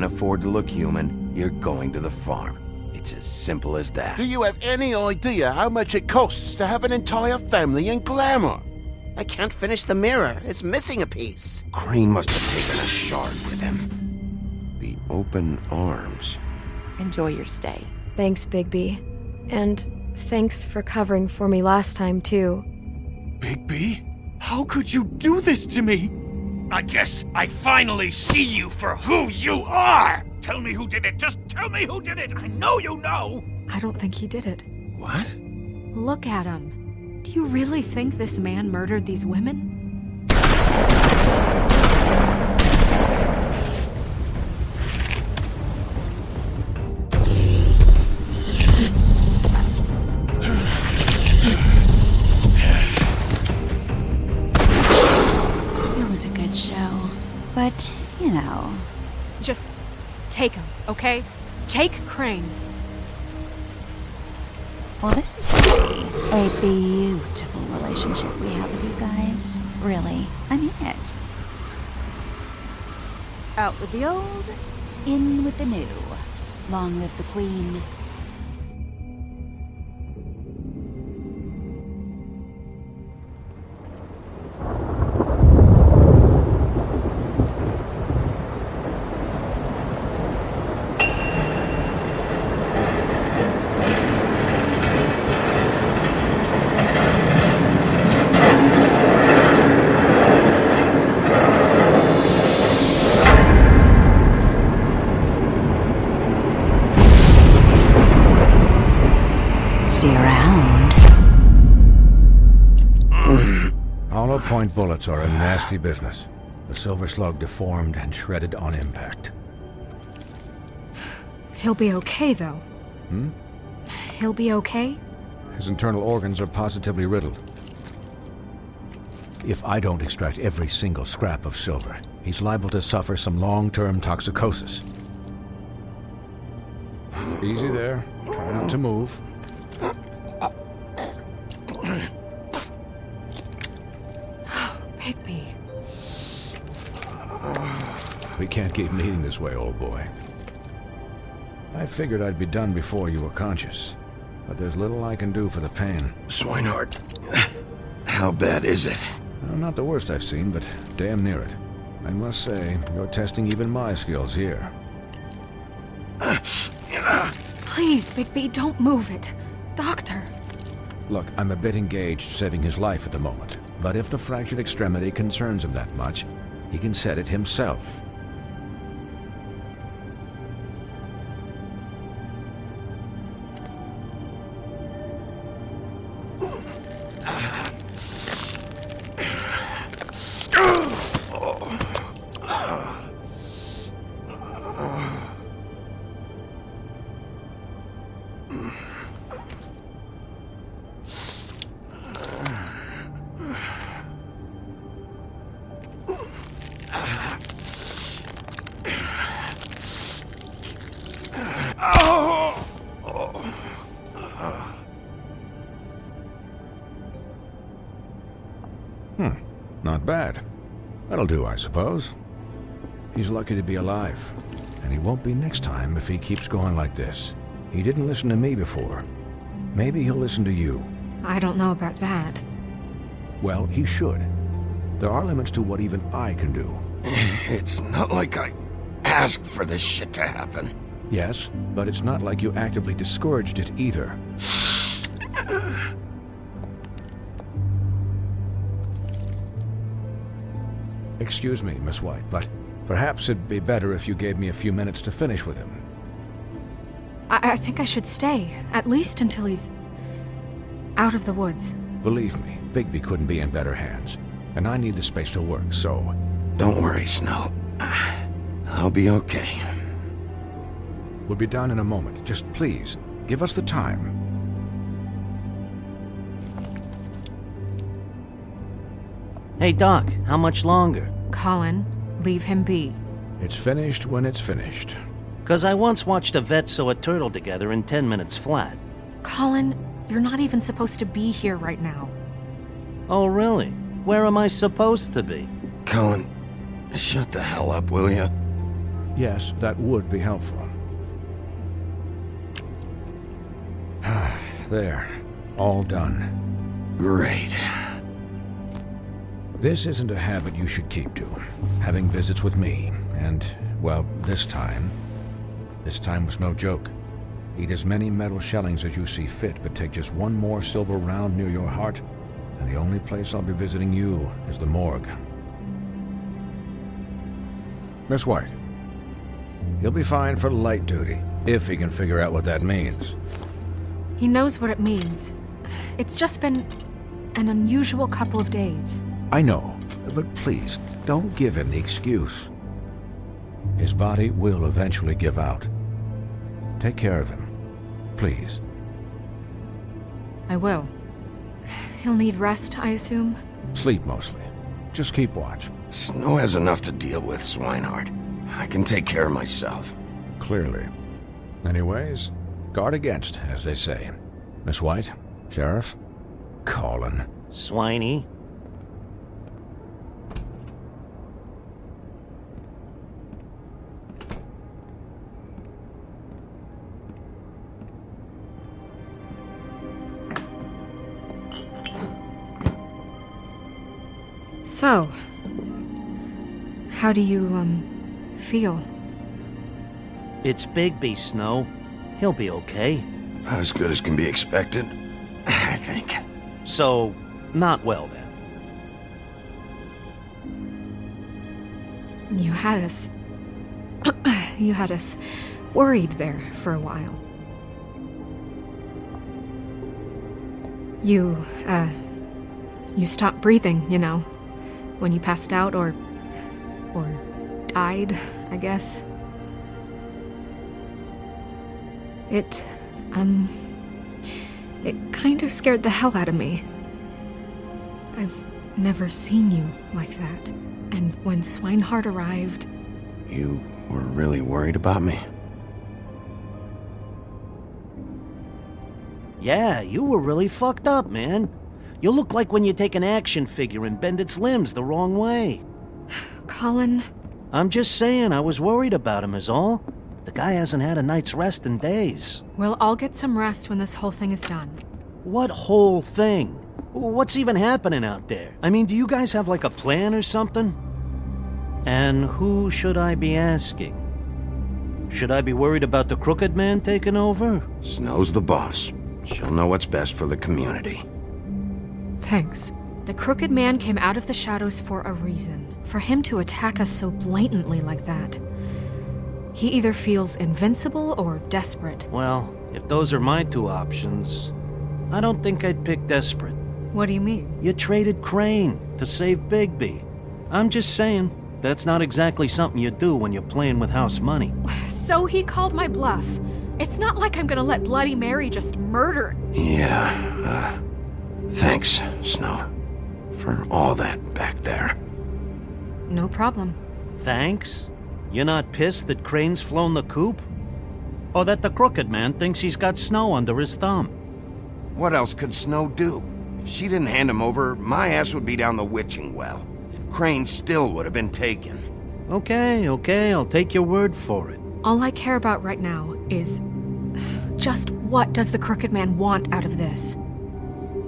afford to look human, you're going to the farm. It's as simple as that. Do you have any idea how much it costs to have an entire family in glamour? I can't finish the mirror. It's missing a piece. Crane must have taken a shard with him. The open arms. Enjoy your stay. Thanks, Bigby. And thanks for covering for me last time, too. Bigby? How could you do this to me? I guess I finally see you for who you are! Tell me who did it! Just tell me who did it! I know you know! I don't think he did it. What? Look at him. Do you really think this man murdered these women? It was a good show, but, you know... Just take him, okay? Take Crane. Well, this is gonna be a beautiful relationship we have with you guys. Really, I mean it. Out with the old, in with the new. Long live the Queen. See you around. Hollow point bullets are a nasty business. The silver slug deformed and shredded on impact. He'll be okay, though. He'll be okay? His internal organs are positively riddled. If I don't extract every single scrap of silver, he's liable to suffer some long-term toxicosis. Easy there. Try not to move. Bigby. We can't keep needing this way, old boy. I figured I'd be done before you were conscious, but there's little I can do for the pain. Swinehart, how bad is it? Well, not the worst I've seen, but damn near it. I must say, you're testing even my skills here. Please, Bigby, don't move it. Doctor. Look, I'm a bit engaged saving his life at the moment, but if the fractured extremity concerns him that much, he can set it himself. Not bad. That'll do, I suppose. He's lucky to be alive, and he won't be next time if he keeps going like this. He didn't listen to me before. Maybe he'll listen to you. I don't know about that. Well, he should. There are limits to what even I can do. It's not like I asked for this shit to happen. Yes, but it's not like you actively discouraged it either. Excuse me, Miss White, but perhaps it'd be better if you gave me a few minutes to finish with him. I think I should stay, at least until he's out of the woods. Believe me, Bigby couldn't be in better hands, and I need the space to work, so... Don't worry, Snow. I'll be okay. We'll be done in a moment. Just please, give us the time. Hey, Doc, how much longer? Colin, leave him be. It's finished when it's finished. 'Cause I once watched a vet sew a turtle together in 10 minutes flat. Colin, you're not even supposed to be here right now. Oh, really? Where am I supposed to be? Colin, shut the hell up, will ya? Yes, that would be helpful. There. All done. Great. This isn't a habit you should keep to. Having visits with me, and, well, this time was no joke. Eat as many metal shellings as you see fit, but take just one more silver round near your heart, and the only place I'll be visiting you is the morgue. Miss White, he'll be fine for light duty, if he can figure out what that means. He knows what it means. It's just been an unusual couple of days. I know, but please, don't give him the excuse. His body will eventually give out. Take care of him, please. I will. He'll need rest, I assume? Sleep mostly. Just keep watch. Snow has enough to deal with, Swinehart. I can take care of myself. Clearly. Anyways, guard against, as they say. Miss White, Sheriff, Colin. Swiney. So, how do you, feel? It's Bigby, Snow. He'll be okay. Not as good as can be expected, I think. So, not well then. You had us... you had us worried there for a while. You stopped breathing, you know, when you passed out or died, I guess. It kind of scared the hell out of me. I've never seen you like that. And when Swinehart arrived... You were really worried about me? Yeah, you were really fucked up, man. You look like when you take an action figure and bend its limbs the wrong way. Colin... I'm just saying, I was worried about him is all. The guy hasn't had a night's rest in days. Well, I'll get some rest when this whole thing is done. What whole thing? What's even happening out there? I mean, do you guys have like a plan or something? And who should I be asking? Should I be worried about the Crooked Man taking over? Snow's the boss. She'll know what's best for the community. Thanks. The Crooked Man came out of the shadows for a reason. For him to attack us so blatantly like that. He either feels invincible or desperate. Well, if those are my two options, I don't think I'd pick desperate. What do you mean? You traded Crane to save Bigby. I'm just saying, that's not exactly something you do when you're playing with house money. So he called my bluff. It's not like I'm gonna let Bloody Mary just murder... Yeah, thanks, Snow, for all that back there. No problem. Thanks? You're not pissed that Crane's flown the coop? Or that the Crooked Man thinks he's got Snow under his thumb? What else could Snow do? If she didn't hand him over, my ass would be down the witching well. Crane still would have been taken. Okay, I'll take your word for it. All I care about right now is... just what does the Crooked Man want out of this?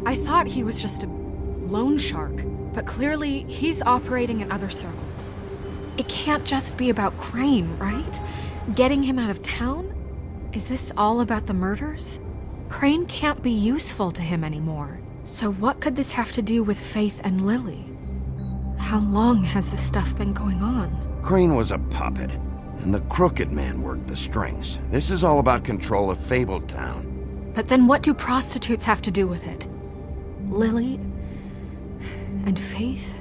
I thought he was just a loan shark, but clearly he's operating in other circles. It can't just be about Crane, right? Getting him out of town? Is this all about the murders? Crane can't be useful to him anymore. So what could this have to do with Faith and Lily? How long has this stuff been going on? Crane was a puppet, and the Crooked Man worked the strings. This is all about control of Fabletown. But then what do prostitutes have to do with it? Lily? And Faith?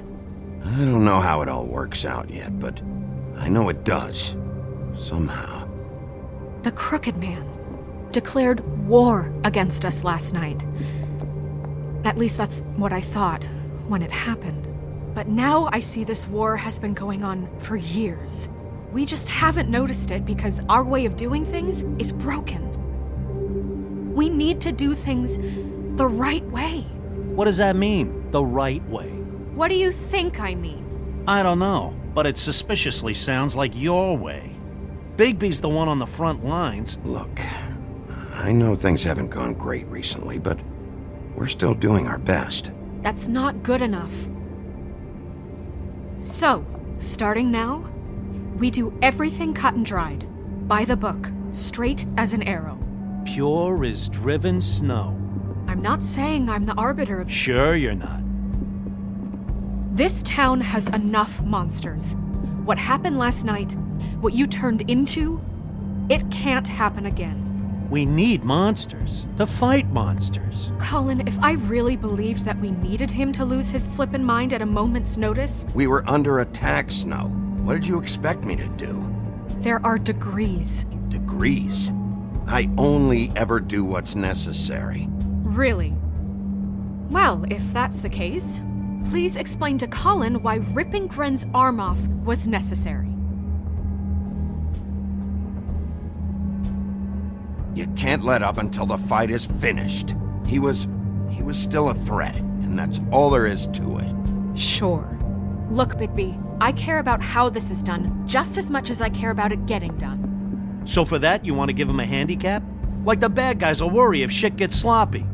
I don't know how it all works out yet, but I know it does. Somehow. The Crooked Man declared war against us last night. At least that's what I thought when it happened. But now I see this war has been going on for years. We just haven't noticed it because our way of doing things is broken. We need to do things the right way. What does that mean, the right way? What do you think I mean? I don't know, but it suspiciously sounds like your way. Bigby's the one on the front lines. Look, I know things haven't gone great recently, but we're still doing our best. That's not good enough. So, starting now, we do everything cut and dried. By the book, straight as an arrow. Pure as driven snow. I'm not saying I'm the arbiter of... Sure you're not. This town has enough monsters. What happened last night, what you turned into, it can't happen again. We need monsters. To fight monsters. Colin, if I really believed that we needed him to lose his flippin' mind at a moment's notice... We were under attack, Snow. What did you expect me to do? There are degrees. Degrees? I only ever do what's necessary. Really? Well, if that's the case, please explain to Colin why ripping Gren's arm off was necessary. You can't let up until the fight is finished. He was still a threat, and that's all there is to it. Sure. Look, Bigby, I care about how this is done just as much as I care about it getting done. So for that, you want to give him a handicap? Like the bad guys will worry if shit gets sloppy.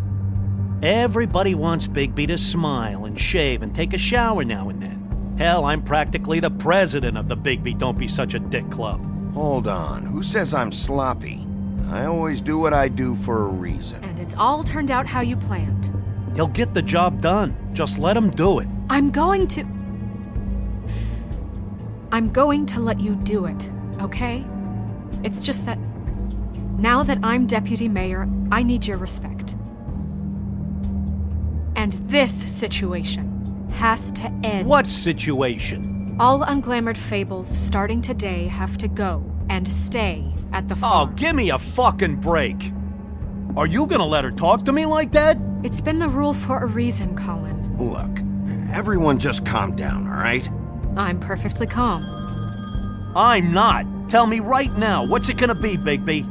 Everybody wants Bigby to smile and shave and take a shower now and then. Hell, I'm practically the president of the Bigby Don't Be Such a Dick Club. Hold on, who says I'm sloppy? I always do what I do for a reason. And it's all turned out how you planned. He'll get the job done. Just let him do it. I'm going to let you do it, okay? It's just that now that I'm deputy mayor, I need your respect. And this situation has to end. What situation? All unglamored fables starting today have to go and stay at the Oh, farm. give me a fucking break. Are you gonna let her talk to me like that? It's been the rule for a reason, Colin. Look, everyone just calm down, all right? I'm perfectly calm. I'm not. Tell me right now, what's it gonna be, Bigby?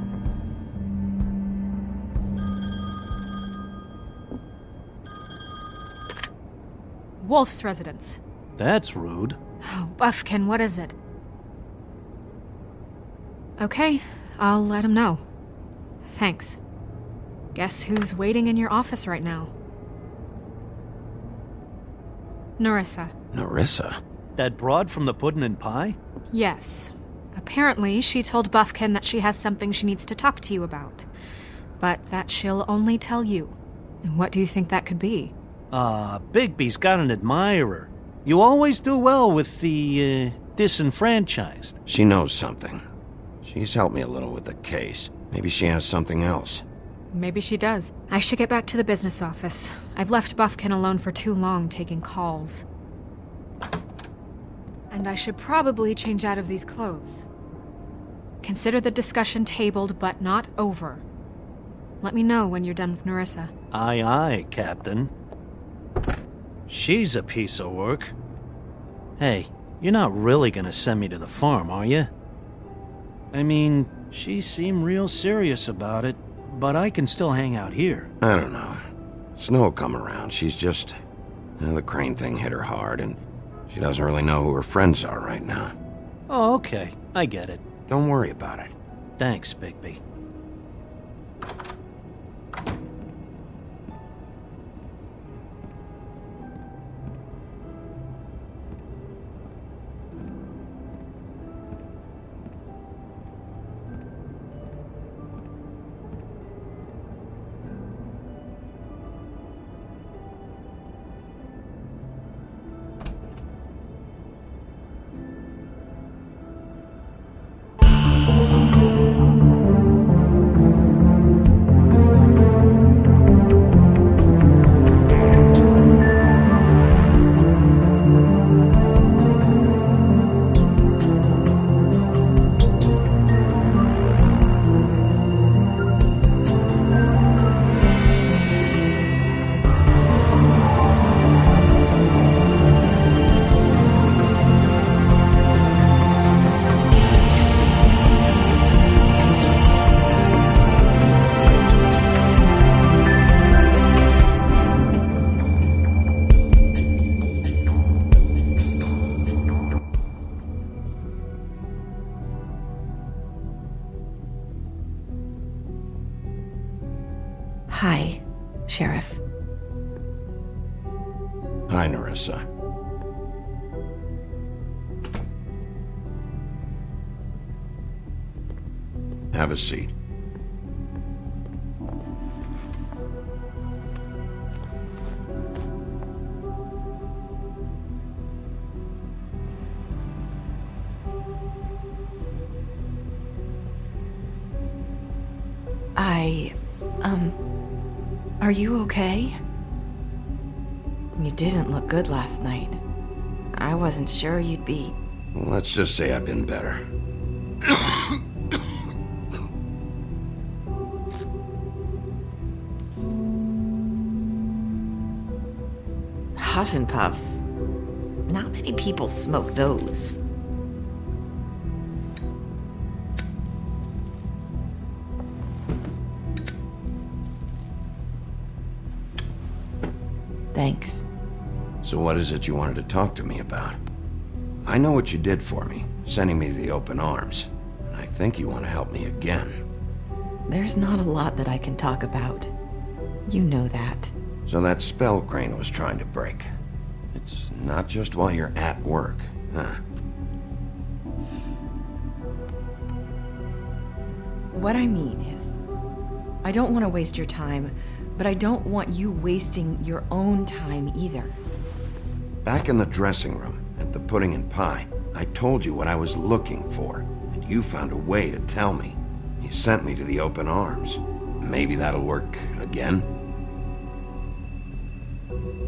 Wolf's residence. That's rude. Oh, Buffkin, what is it? Okay, I'll let him know. Thanks. Guess who's waiting in your office right now? Narissa. Narissa? That broad from the puddin' and pie? Yes. Apparently, she told Buffkin that she has something she needs to talk to you about. But that she'll only tell you. And what do you think that could be? Bigby's got an admirer. You always do well with the, disenfranchised. She knows something. She's helped me a little with the case. Maybe she has something else. Maybe she does. I should get back to the business office. I've left Buffkin alone for too long taking calls. And I should probably change out of these clothes. Consider the discussion tabled, but not over. Let me know when you're done with Narissa. Aye, aye, Captain. She's a piece of work. Hey, you're not really gonna send me to the farm, are you? I mean, she seemed real serious about it, but I can still hang out here. I don't know. Snow will come around. She's just... the Crane thing hit her hard, and she doesn't really know who her friends are right now. Oh, okay. I get it. Don't worry about it. Thanks, Bigby. Sheriff. Hi, Nerissa. Have a seat. Are you okay? You didn't look good last night. I wasn't sure you'd be... Let's just say I've been better. Huff and puffs. Not many people smoke those. Thanks. So what is it you wanted to talk to me about? I know what you did for me, sending me to the open arms. And I think you want to help me again. There's not a lot that I can talk about. You know that. So that spell Crane was trying to break. It's not just while you're at work, huh? What I mean is, I don't want to waste your time, but I don't want you wasting your own time either. Back in the dressing room, at the pudding and pie, I told you what I was looking for, and you found a way to tell me. You sent me to the open arms. Maybe that'll work again?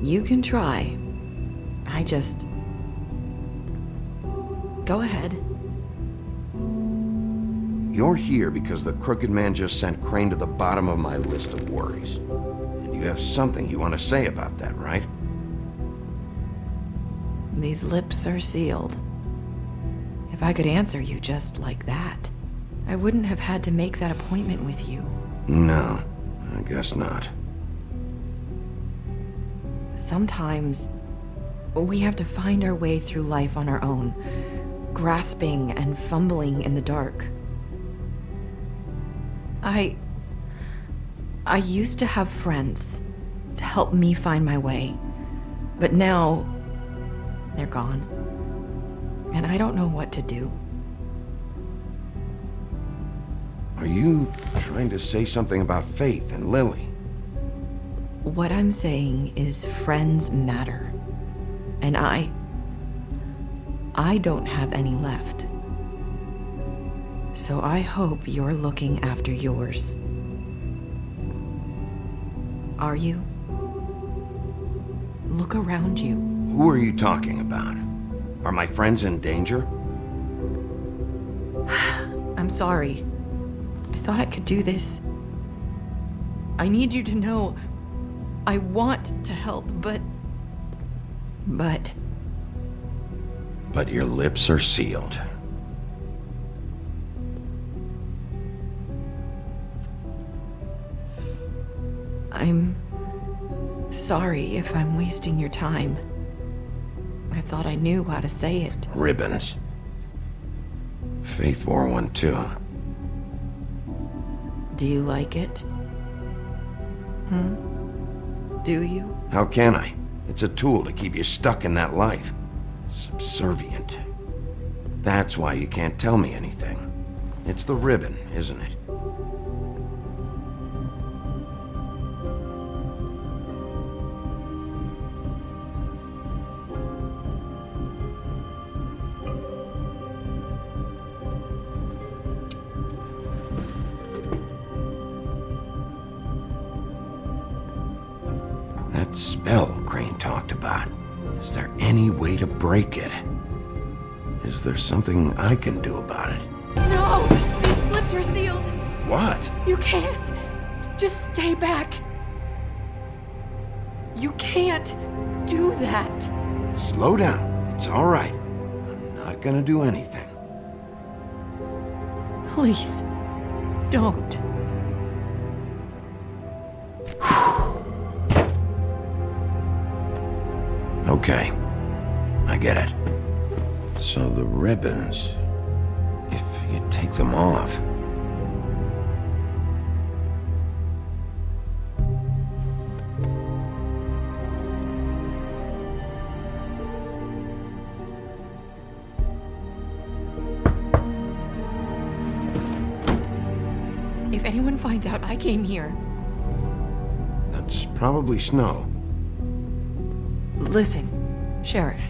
You can try. I just... Go ahead. You're here because the Crooked Man just sent Crane to the bottom of my list of worries. And you have something you want to say about that, right? These lips are sealed. If I could answer you just like that, I wouldn't have had to make that appointment with you. No, I guess not. Sometimes, we have to find our way through life on our own, grasping and fumbling in the dark. I used to have friends to help me find my way, but now they're gone, and I don't know what to do. Are you trying to say something about Faith and Lily? What I'm saying is friends matter, and I don't have any left. So I hope you're looking after yours. Are you? Look around you. Who are you talking about? Are my friends in danger? I'm sorry. I thought I could do this. I need you to know I want to help, but your lips are sealed. I'm sorry if I'm wasting your time. I thought I knew how to say it. Ribbons. Faith wore one too. Do you like it? Do you? How can I? It's a tool to keep you stuck in that life. Subservient. That's why you can't tell me anything. It's the ribbon, isn't it? That spell Crane talked about. Is there any way to break it? Is there something I can do about it? No! These lips are sealed! What? You can't! Just stay back! You can't do that! Slow down. It's all right. I'm not gonna do anything. Please, don't. Okay. I get it. So the ribbons, if you take them off... anyone finds out I came here... That's probably Snow. Listen, Sheriff.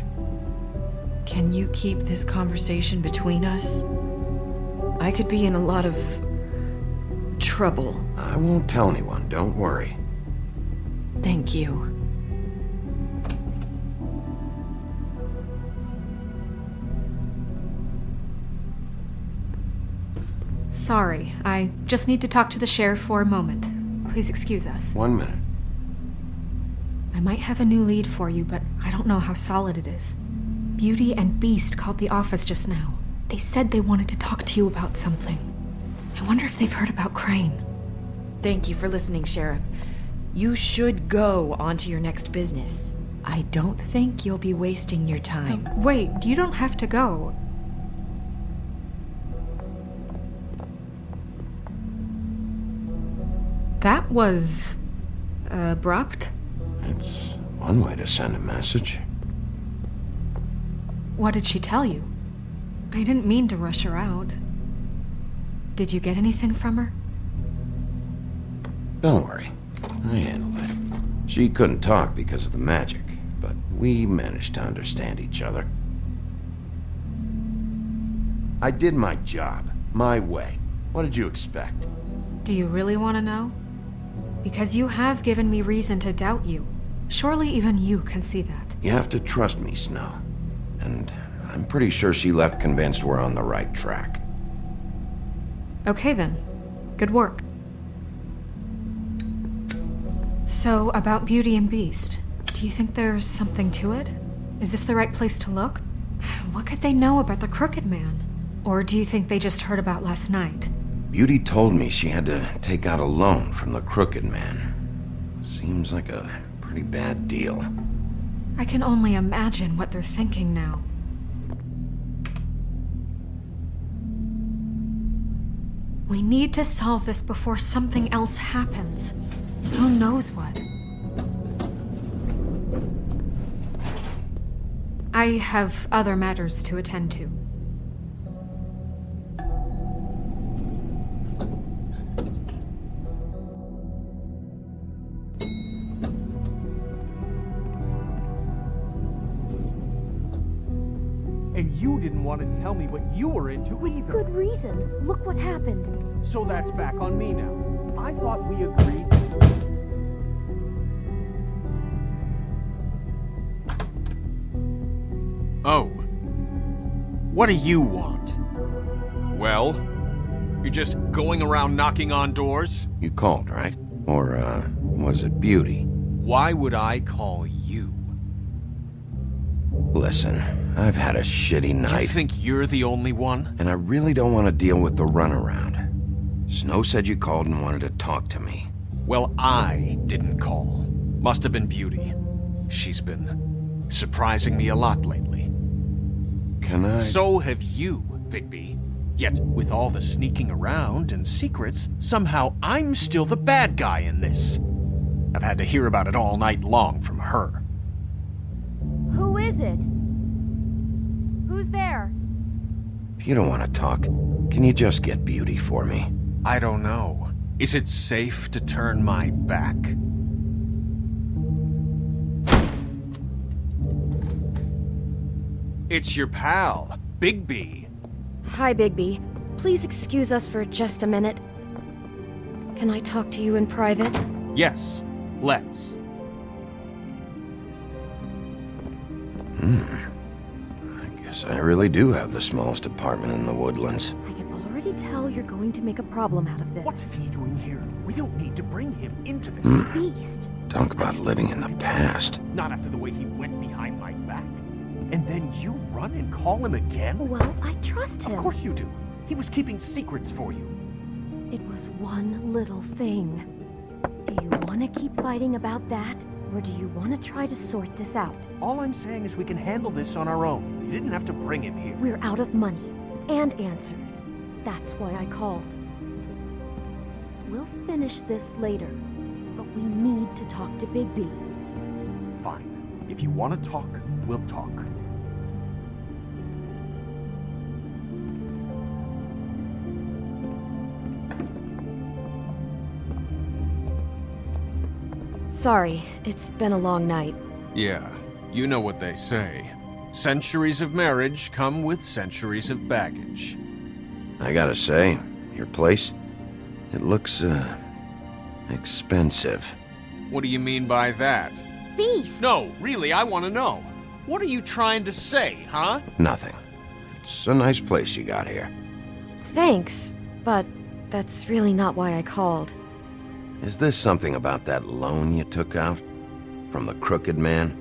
Can you keep this conversation between us? I could be in a lot of... trouble. I won't tell anyone, don't worry. Thank you. Sorry, I just need to talk to the sheriff for a moment. Please excuse us. 1 minute. I might have a new lead for you, but I don't know how solid it is. Beauty and Beast called the office just now. They said they wanted to talk to you about something. I wonder if they've heard about Crane. Thank you for listening, Sheriff. You should go on to your next business. I don't think you'll be wasting your time. Wait, you don't have to go. That was... abrupt? It's one way to send a message. What did she tell you? I didn't mean to rush her out. Did you get anything from her? Don't worry. I handled it. She couldn't talk because of the magic, but we managed to understand each other. I did my job, my way. What did you expect? Do you really want to know? Because you have given me reason to doubt you. Surely even you can see that. You have to trust me, Snow. And I'm pretty sure she left convinced we're on the right track. Okay then. Good work. So, about Beauty and Beast, do you think there's something to it? Is this the right place to look? What could they know about the Crooked Man? Or do you think they just heard about last night? Beauty told me she had to take out a loan from the Crooked Man. Seems like a pretty bad deal. I can only imagine what they're thinking now. We need to solve this before something else happens. Who knows what? I have other matters to attend to. And you didn't want to tell me what you were into either. Good reason. Look what happened. So that's back on me now. I thought we agreed. Oh. What do you want? Well? You're just going around knocking on doors? You called, right? Or, was it Beauty? Why would I call you? Listen, I've had a shitty night. You think you're the only one? And I really don't want to deal with the runaround. Snow said you called and wanted to talk to me. Well, I didn't call. Must have been Beauty. She's been surprising me a lot lately. Can I? So have you, Bigby. Yet, with all the sneaking around and secrets, somehow I'm still the bad guy in this. I've had to hear about it all night long from her. Who is it? Who's there? If you don't want to talk, can you just get Beauty for me? I don't know. Is it safe to turn my back? It's your pal, Bigby. Hi, Bigby. Please excuse us for just a minute. Can I talk to you in private? Yes, let's. I guess I really do have the smallest apartment in the Woodlands. I can already tell you're going to make a problem out of this. What's he doing here? We don't need to bring him into this. Beast? Talk about living in the past. Not after the way he went behind my back. And then you run and call him again? Well, I trust him. Of course you do. He was keeping secrets for you. It was one little thing. Do you want to keep fighting about that? Or do you want to try to sort this out? All I'm saying is we can handle this on our own. You didn't have to bring him here. We're out of money and answers. That's why I called. We'll finish this later, but we need to talk to Bigby. Fine. If you want to talk, we'll talk. Sorry, it's been a long night. Yeah, you know what they say. Centuries of marriage come with centuries of baggage. I gotta say, your place, it looks, expensive. What do you mean by that? Beast! No, really, I want to know. What are you trying to say, huh? Nothing. It's a nice place you got here. Thanks, but that's really not why I called. Is this something about that loan you took out? From the crooked man?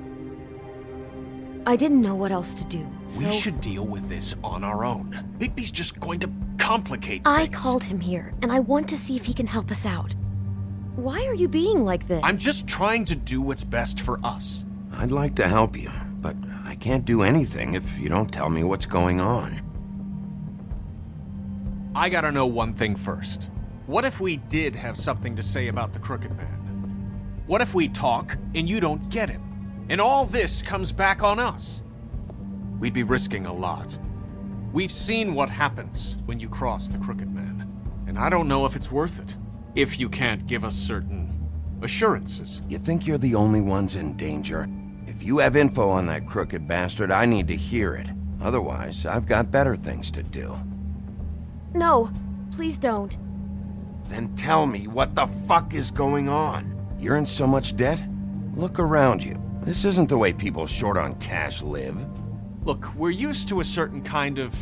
I didn't know what else to do, so... We should deal with this on our own. Bigby's just going to complicate things. I called him here, and I want to see if he can help us out. Why are you being like this? I'm just trying to do what's best for us. I'd like to help you, but I can't do anything if you don't tell me what's going on. I gotta know one thing first. What if we did have something to say about the Crooked Man? What if we talk and you don't get him? And all this comes back on us? We'd be risking a lot. We've seen what happens when you cross the Crooked Man, and I don't know if it's worth it, if you can't give us certain assurances. You think you're the only ones in danger? If you have info on that crooked bastard, I need to hear it. Otherwise, I've got better things to do. No, please don't. Then tell me what the fuck is going on? You're in so much debt? Look around you. This isn't the way people short on cash live. Look, we're used to a certain kind of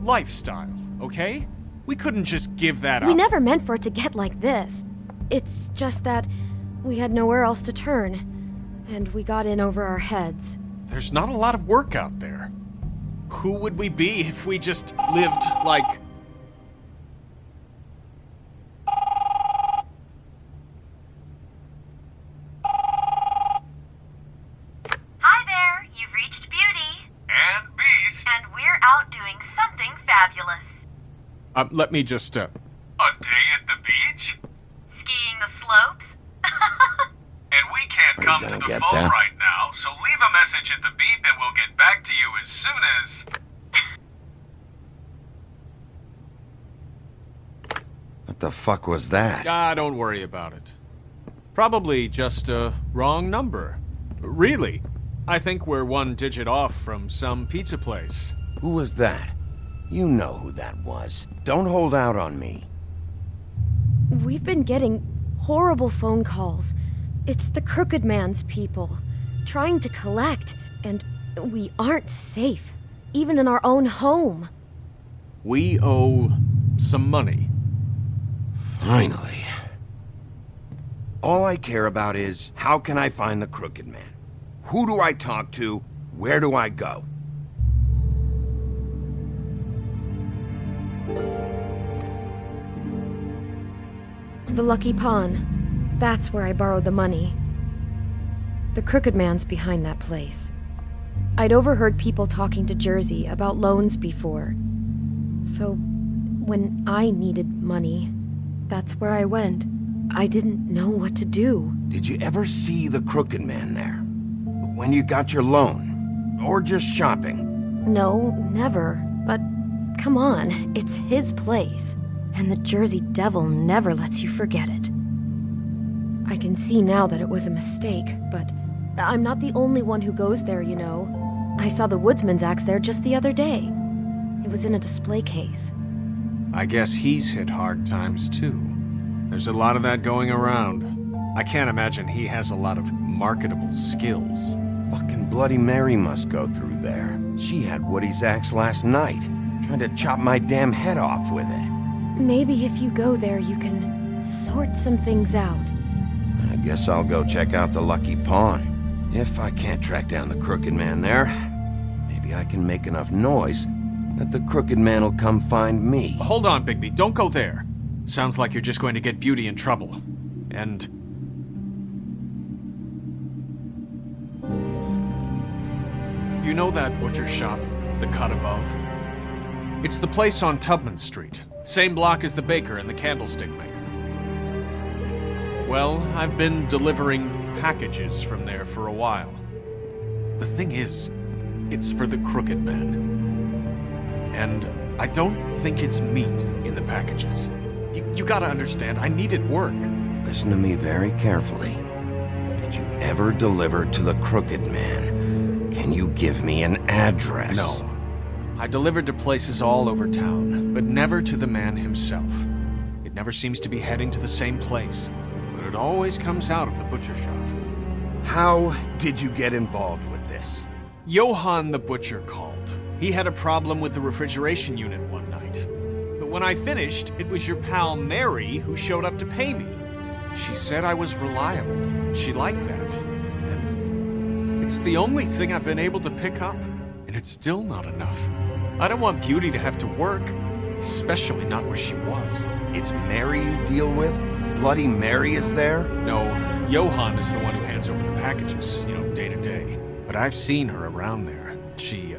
lifestyle, okay? We couldn't just give that up. We never meant for it to get like this. It's just that we had nowhere else to turn, and we got in over our heads. There's not a lot of work out there. Who would we be if we just lived like... Hi there, you've reached Beauty. And Beast. And we're out doing something fabulous. Let me just, A day at the beach? Skiing the slopes? And we can't come to the phone right now, so leave a message at the beep and we'll get back to you as soon as... What the fuck was that? Don't worry about it. Probably just a wrong number. Really, I think we're one digit off from some pizza place. Who was that? You know who that was. Don't hold out on me. We've been getting horrible phone calls. It's the Crooked Man's people, trying to collect, and we aren't safe, even in our own home. We owe some money. Finally. All I care about is, how can I find the Crooked Man? Who do I talk to? Where do I go? The Lucky Pawn. That's where I borrowed the money. The Crooked Man's behind that place. I'd overheard people talking to Jersey about loans before. So, when I needed money, that's where I went. I didn't know what to do. Did you ever see the Crooked Man there? When you got your loan? Or just shopping? No, never. But come on, it's his place. And the Jersey Devil never lets you forget it. I can see now that it was a mistake, but I'm not the only one who goes there, you know. I saw the Woodsman's axe there just the other day. It was in a display case. I guess he's hit hard times too. There's a lot of that going around. I can't imagine he has a lot of marketable skills. Fucking Bloody Mary must go through there. She had Woody's axe last night, trying to chop my damn head off with it. Maybe if you go there, you can sort some things out. I guess I'll go check out the Lucky Pawn. If I can't track down the Crooked Man there, maybe I can make enough noise that the Crooked Man will come find me. Hold on, Bigby. Don't go there. Sounds like you're just going to get Beauty in trouble. And... You know that butcher shop, the cut above? It's the place on Tubman Street. Same block as the baker and the candlestick maker. Well, I've been delivering packages from there for a while. The thing is, it's for the Crooked Man. And I don't think it's meat in the packages. You gotta understand, I needed work. Listen to me very carefully. Did did you ever deliver to the Crooked Man? Can you give me an address? No. I delivered to places all over town, but never to the man himself. It never seems to be heading to the same place, but it always comes out of the butcher shop. How did you get involved with this? Johann the butcher called. He had a problem with the refrigeration unit one night. But when I finished, it was your pal Mary who showed up to pay me. She said I was reliable. She liked that. And it's the only thing I've been able to pick up, and it's still not enough. I don't want Beauty to have to work, especially not where she was. It's Mary you deal with? Bloody Mary is there? No, Johann is the one who hands over the packages, day to day. But I've seen her around there. She,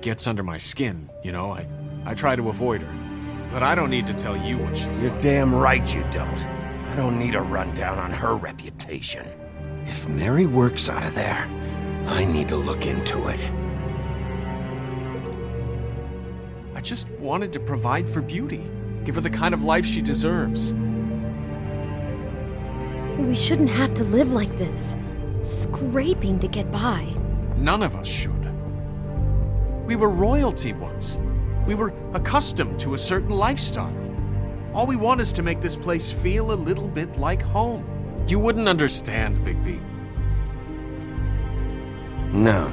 gets under my skin, I try to avoid her. But I don't need to tell you what she's You're like. damn right you don't. I don't need a rundown on her reputation. If Mary works out of there, I need to look into it. I just wanted to provide for Beauty. Give her the kind of life she deserves. We shouldn't have to live like this, scraping to get by. None of us should. We were royalty once. We were accustomed to a certain lifestyle. All we want is to make this place feel a little bit like home. You wouldn't understand, Bigby. No,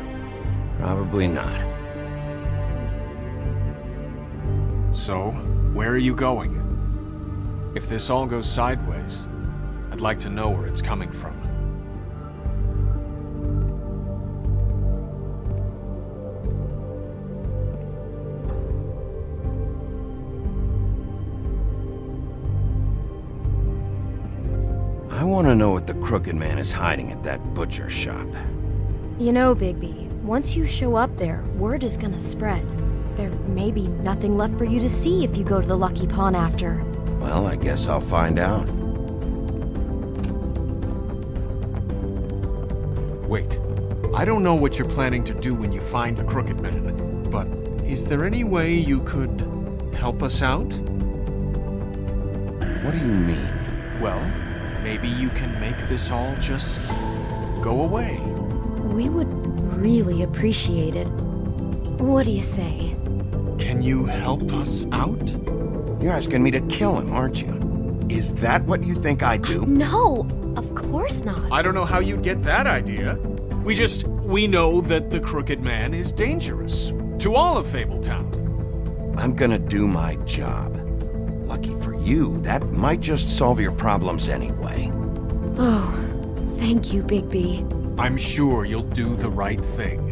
probably not. So, where are you going? If this all goes sideways, I'd like to know where it's coming from. I want to know what the Crooked Man is hiding at that butcher shop. You know, Bigby, once you show up there, word is gonna spread. There may be nothing left for you to see if you go to the Lucky Pawn after. Well, I guess I'll find out. Wait, I don't know what you're planning to do when you find the Crooked Man, but is there any way you could help us out? What do you mean? Well, maybe you can make this all just go away. We would really appreciate it. What do you say? Can you help us out? You're asking me to kill him, aren't you? Is that what you think I do? No, of course not. I don't know how you'd get that idea. We know that the Crooked Man is dangerous to all of Fabletown. I'm gonna do my job. Lucky for you, that might just solve your problems anyway. Oh, thank you, Bigby. I'm sure you'll do the right thing.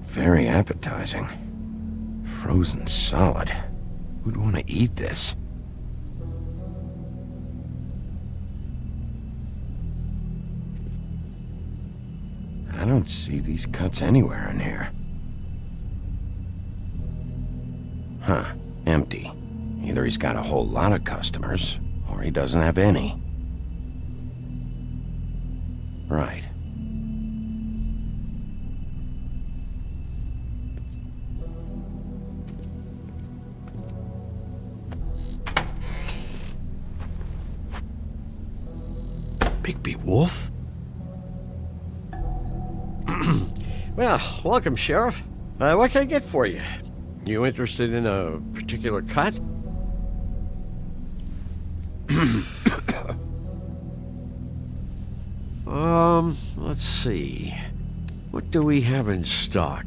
Very appetizing. Frozen solid. Who'd want to eat this? I don't see these cuts anywhere in here. Huh. Empty. Either he's got a whole lot of customers, or he doesn't have any. Right. Bigby Wolf? Well, welcome, Sheriff. What can I get for you? You interested in a particular cut? Let's see. What do we have in stock?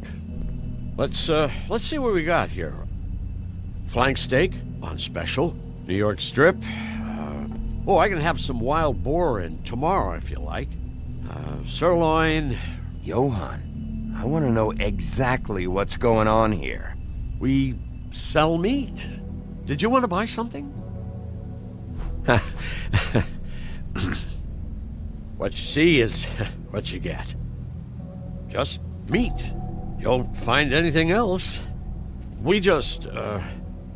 Let's see what we got here. Flank steak on special. New York strip. I can have some wild boar in tomorrow if you like. Sirloin. Johann, I want to know exactly what's going on here. We sell meat. Did you want to buy something? What you see is what you get. Just meat. You won't find anything else. We just,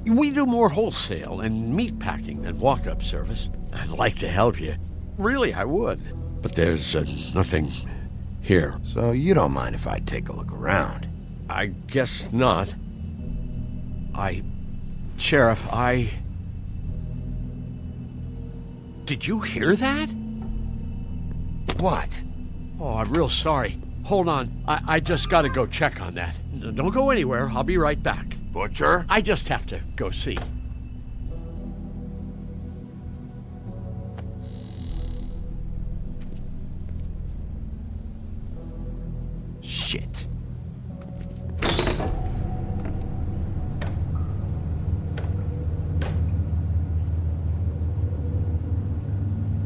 we do more wholesale and meat packing than walk-up service. I'd like to help you. Really, I would. But there's nothing here. So you don't mind if I take a look around? I guess not. Sheriff, Did you hear that? What? Oh, I'm real sorry. Hold on. I just gotta go check on that. Don't go anywhere. I'll be right back. Butcher? I just have to go see. Shit.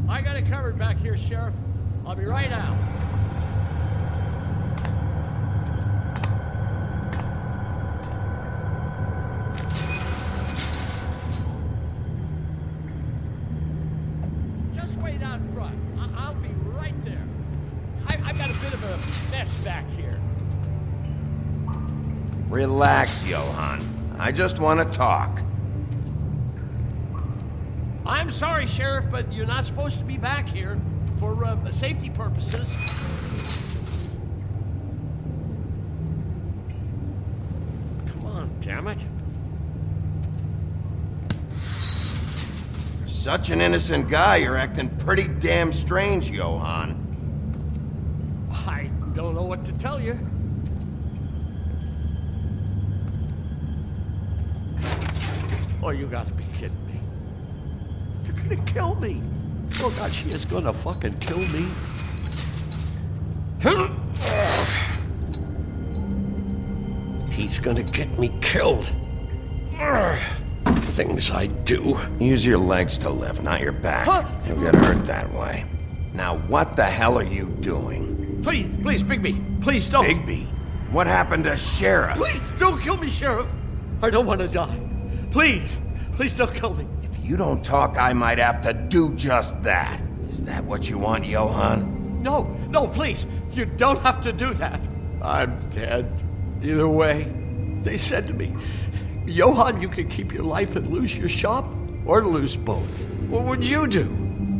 I got it covered back here, Sheriff. I'll be right out. Just wait out front. I'll be right there. I've got a bit of a mess back here. Relax, Johann. I just want to talk. I'm sorry, Sheriff, but you're not supposed to be back here for safety purposes. Come on, damn it. You're such an innocent guy, you're acting pretty damn strange, Johann. I don't know what to tell you. Oh, you gotta be kidding me. They're gonna kill me. Oh God, she is gonna fucking kill me. He's gonna get me killed. Things I do. Use your legs to lift, not your back. Huh? You'll get hurt that way. Now, what the hell are you doing? Please, Bigby, please don't. Bigby? What happened to Sheriff? Please don't kill me, Sheriff. I don't want to die. Please don't kill me. If you don't talk, I might have to do just that. Is that what you want, Johann? No, please. You don't have to do that. I'm dead. Either way, they said to me, Johann, you can keep your life and lose your shop, or lose both. What would you do?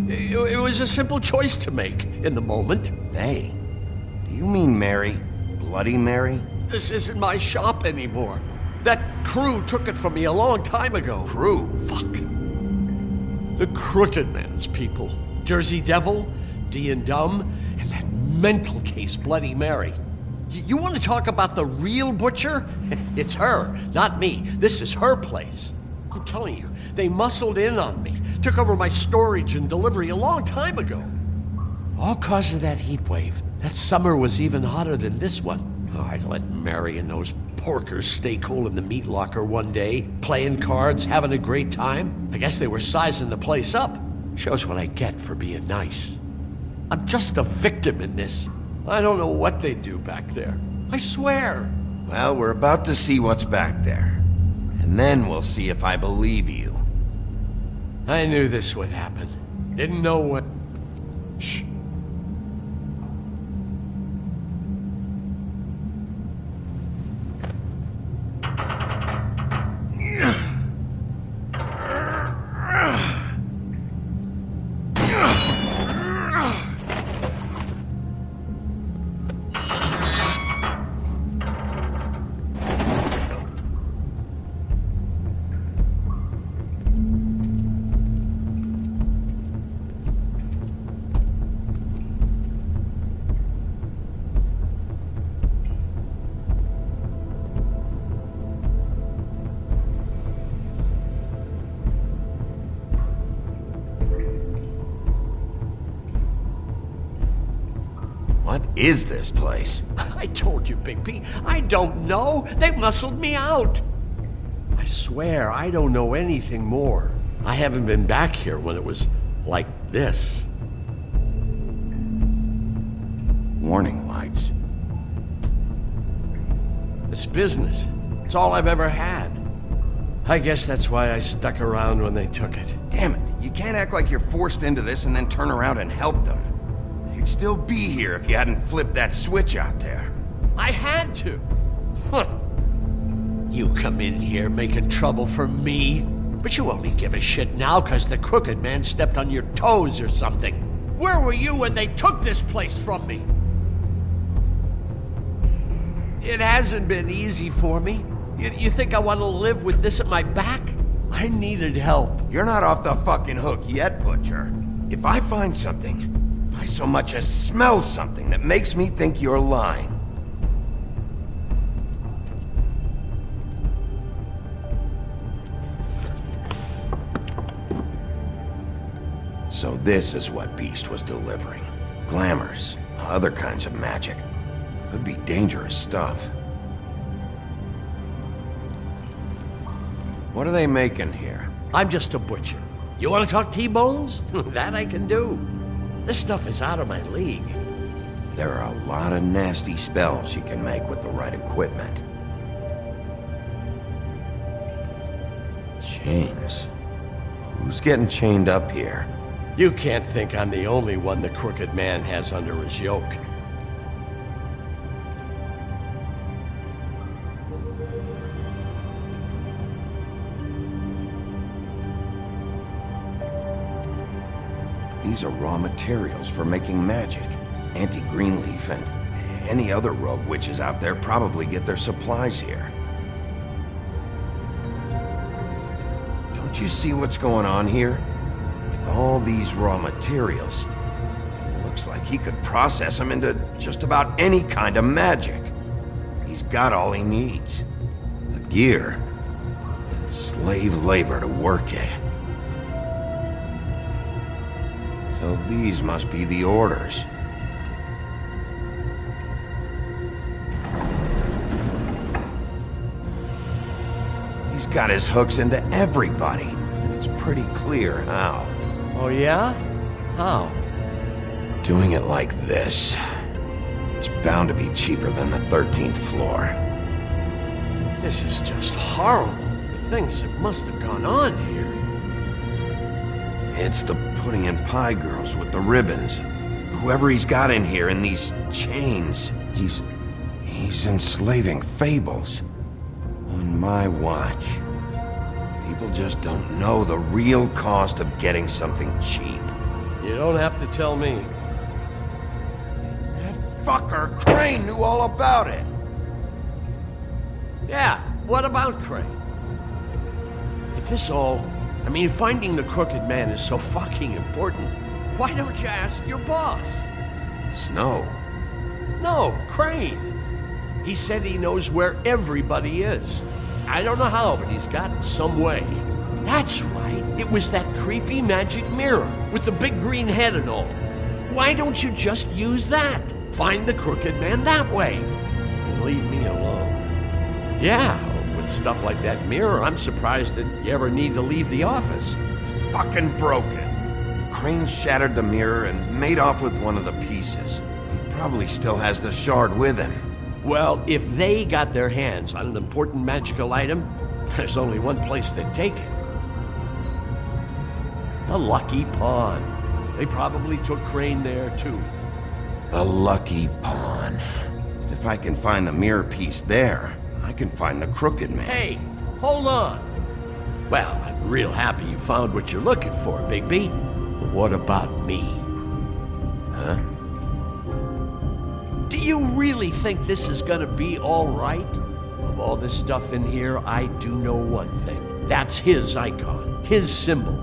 It was a simple choice to make in the moment. They? Do you mean Mary? Bloody Mary? This isn't my shop anymore. That crew took it from me a long time ago. Crew? Fuck. The Crooked Man's people. Jersey Devil, D and Dumb, and that mental case, Bloody Mary. You want to talk about the real butcher? It's her, not me. This is her place. I'm telling you, they muscled in on me, took over my storage and delivery a long time ago. All cause of that heat wave. That summer was even hotter than this one. Oh, I'd let Mary and those porkers stay cool in the meat locker one day, playing cards, having a great time. I guess they were sizing the place up. Shows what I get for being nice. I'm just a victim in this. I don't know what they do back there. I swear. Well, we're about to see what's back there. And then we'll see if I believe you. I knew this would happen. Didn't know what... Shh. What is this place? I told you, Bigby. I don't know. They muscled me out. I swear, I don't know anything more. I haven't been back here when it was like this. Warning lights. This business. It's all I've ever had. I guess that's why I stuck around when they took it. Damn it, you can't act like you're forced into this and then turn around and help them. You'd still be here if you hadn't flipped that switch out there. I had to. Huh. You come in here making trouble for me, but you only give a shit now because the Crooked Man stepped on your toes or something. Where were you when they took this place from me? It hasn't been easy for me. You think I want to live with this at my back? I needed help. You're not off the fucking hook yet, Butcher. If I find something, if I so much as smell something that makes me think you're lying, so this is what Beast was delivering. Glamours, other kinds of magic. Could be dangerous stuff. What are they making here? I'm just a butcher. You want to talk T-bones? That I can do. This stuff is out of my league. There are a lot of nasty spells you can make with the right equipment. Chains. Who's getting chained up here? You can't think I'm the only one the Crooked Man has under his yoke. These are raw materials for making magic. Auntie Greenleaf and any other rogue witches out there probably get their supplies here. Don't you see what's going on here? With all these raw materials, it looks like he could process them into just about any kind of magic. He's got all he needs. The gear, and slave labor to work it. So these must be the orders. He's got his hooks into everybody, and it's pretty clear how. Oh yeah? How? Doing it like this. It's bound to be cheaper than the 13th floor. This is just horrible. The things that must have gone on here. It's the pudding and pie girls with the ribbons. Whoever he's got in here in these chains, he's enslaving fables. On my watch. People just don't know the real cost of getting something cheap. You don't have to tell me. That fucker Crane knew all about it. Yeah, what about Crane? If this all... I mean, finding the Crooked Man is so fucking important. Why don't you ask your boss? Snow? No, Crane. He said he knows where everybody is. I don't know how, but he's got some way. That's right. It was that creepy magic mirror with the big green head and all. Why don't you just use that? Find the Crooked Man that way. And leave me alone. Yeah. With stuff like that mirror, I'm surprised that you ever need to leave the office. It's fucking broken. Crane shattered the mirror and made off with one of the pieces. He probably still has the shard with him. Well, if they got their hands on an important magical item, there's only one place they'd take it. The Lucky Pawn. They probably took Crane there, too. The Lucky Pawn. If I can find the mirror piece there, I can find the Crooked Man. Hey, hold on. Well, I'm real happy you found what you're looking for, Bigby. But what about me? Huh? Do you really think this is gonna be all right? Of all this stuff in here, I do know one thing. That's his icon, his symbol.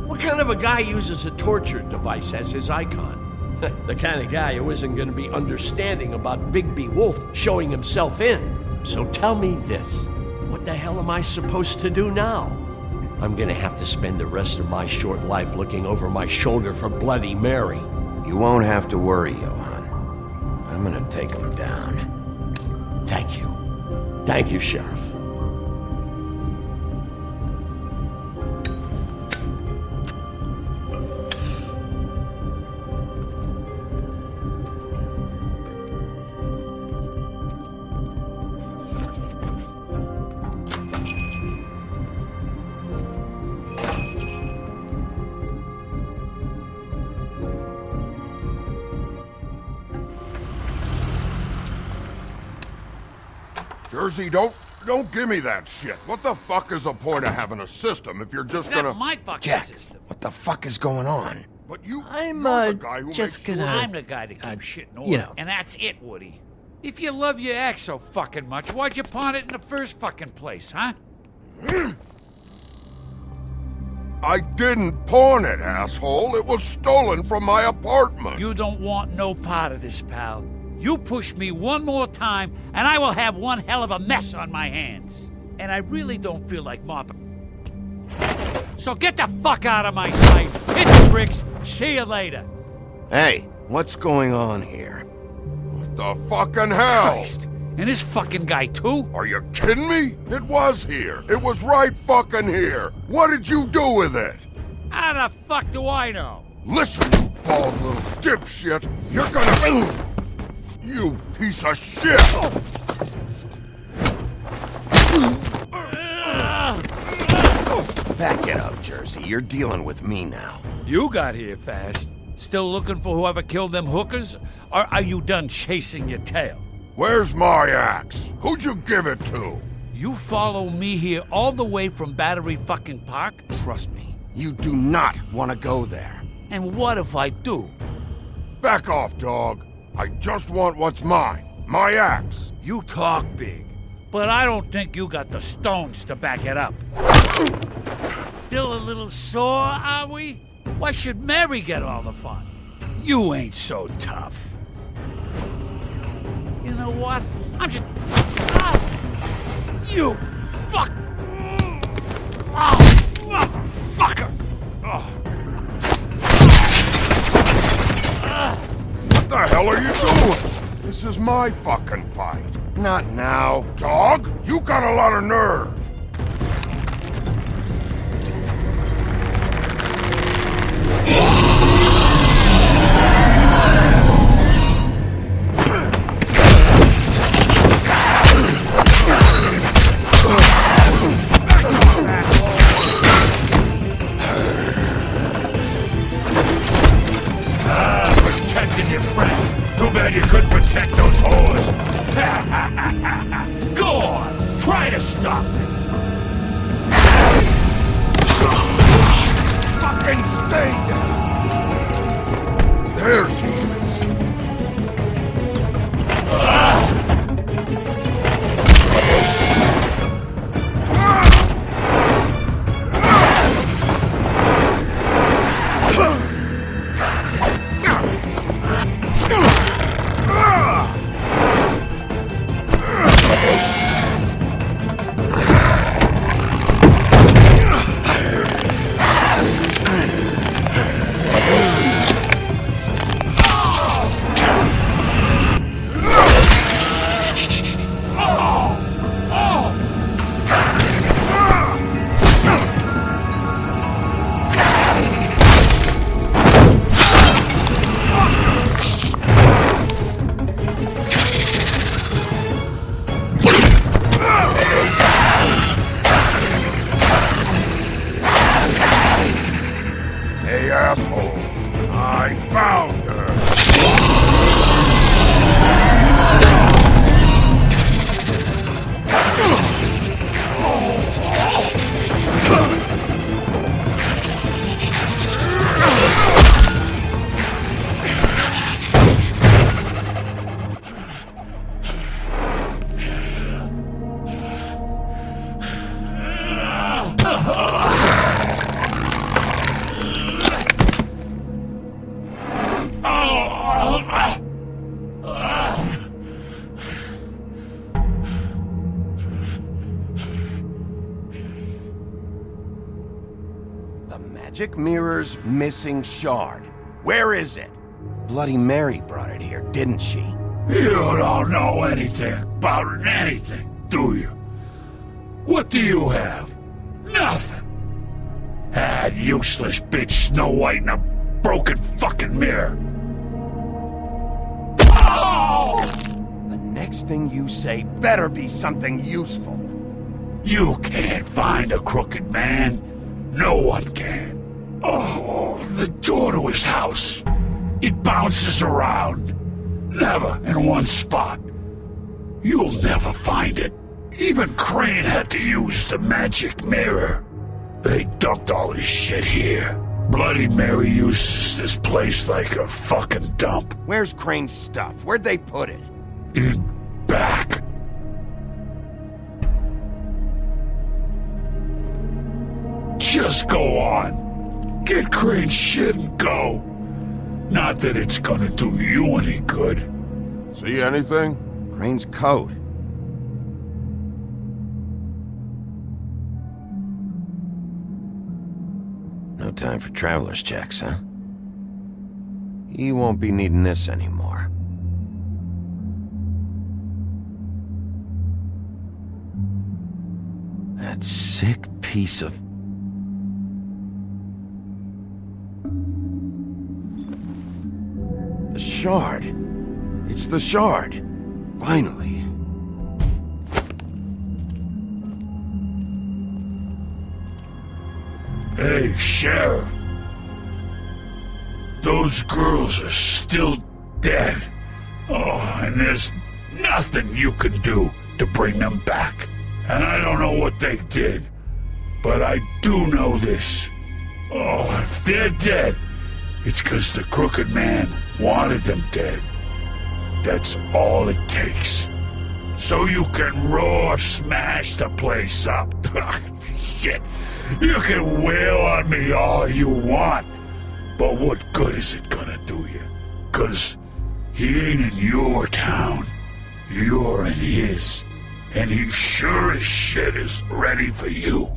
What kind of a guy uses a torture device as his icon? The kind of guy who isn't gonna be understanding about Bigby Wolf showing himself in. So tell me this, what the hell am I supposed to do now? I'm gonna have to spend the rest of my short life looking over my shoulder for Bloody Mary. You won't have to worry, Johan. I'm gonna take him down. Thank you. Thank you, Sheriff. Jersey, don't give me that shit. What the fuck is the point of having a system if you're just gonna... That's my fucking Jack, system. what the fuck is going on? But you're I'm, the guy who just makes gonna... sure... I'm the guy that keeps shit in order. you know. And that's it, Woody. If you love your ex so fucking much, why'd you pawn it in the first fucking place, huh? I didn't pawn it, asshole. It was stolen from my apartment. You don't want no part of this, pal. You push me one more time, and I will have one hell of a mess on my hands. And I really don't feel like mopping. So get the fuck out of my sight. Hit the bricks. See you later. Hey, what's going on here? What the fucking hell? Christ. And this fucking guy, too? Are you kidding me? It was here. It was right fucking here. What did you do with it? How the fuck do I know? Listen, you bald little dipshit. You're gonna... You piece of shit! Back it up, Jersey. You're dealing with me now. You got here fast. Still looking for whoever killed them hookers? Or are you done chasing your tail? Where's my axe? Who'd you give it to? You follow me here all the way from Battery fucking Park? Trust me, you do not want to go there. And what if I do? Back off, dog. I just want what's mine. My axe. You talk big, but I don't think you got the stones to back it up. Still a little sore, are we? Why should Mary get all the fun? You ain't so tough. You know what? I'm just... You fuck... Motherfucker! What the hell are you doing? This is my fucking fight. Not now. Dog, you got a lot of nerve. Protecting your friend. Too bad you couldn't protect those whores. Go on, try to stop me. Fucking stay down. There she is. Hey, asshole. I found her. The magic mirror's missing shard. Where is it? Bloody Mary brought it here, didn't she? You don't know anything about anything, do you? What do you have? Nothing. That useless bitch Snow White in a broken fucking mirror. Oh! The next thing you say better be something useful. You can't find a crooked man. No one can. Oh, the door to his house. It bounces around. Never in one spot. You'll never find it. Even Crane had to use the magic mirror. They dumped all his shit here. Bloody Mary uses this place like a fucking dump. Where's Crane's stuff? Where'd they put it? In back. Just go on. Get Crane's shit and go. Not that it's gonna do you any good. See anything? Crane's coat. No time for traveler's checks, huh? He won't be needing this anymore. That sick piece of... The shard. It's the shard. Finally. Hey, Sheriff. Those girls are still dead. Oh, and there's nothing you can do to bring them back. And I don't know what they did, but I do know this. Oh, if they're dead, it's because the Crooked Man wanted them dead. That's all it takes. So you can raw smash the place up. Shit. You can wail on me all you want, but what good is it gonna do you? 'Cause he ain't in your town. You're in his. And he sure as shit is ready for you.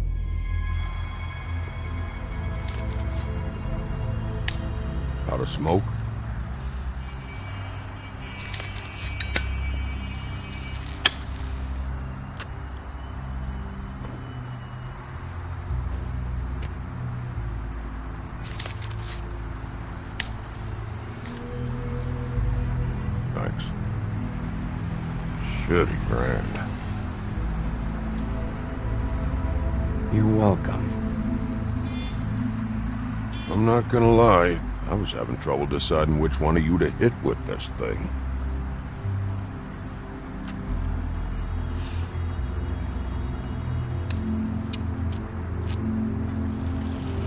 Out of smoke? Thanks. Shitty brand. You're welcome. I'm not gonna lie. I was having trouble deciding which one of you to hit with this thing.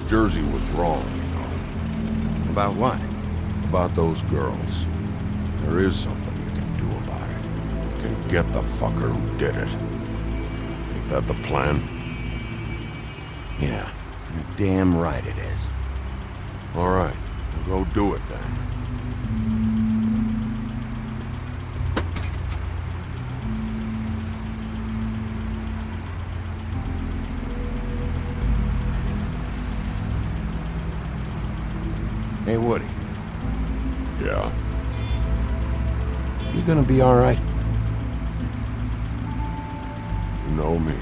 Jersey was wrong, you know. About what? About those girls. There is something you can do about it. You can get the fucker who did it. Ain't that the plan? Yeah, you're damn right it is. All right, we'll go do it then. Hey, Woody. Yeah? You gonna be all right? You know me.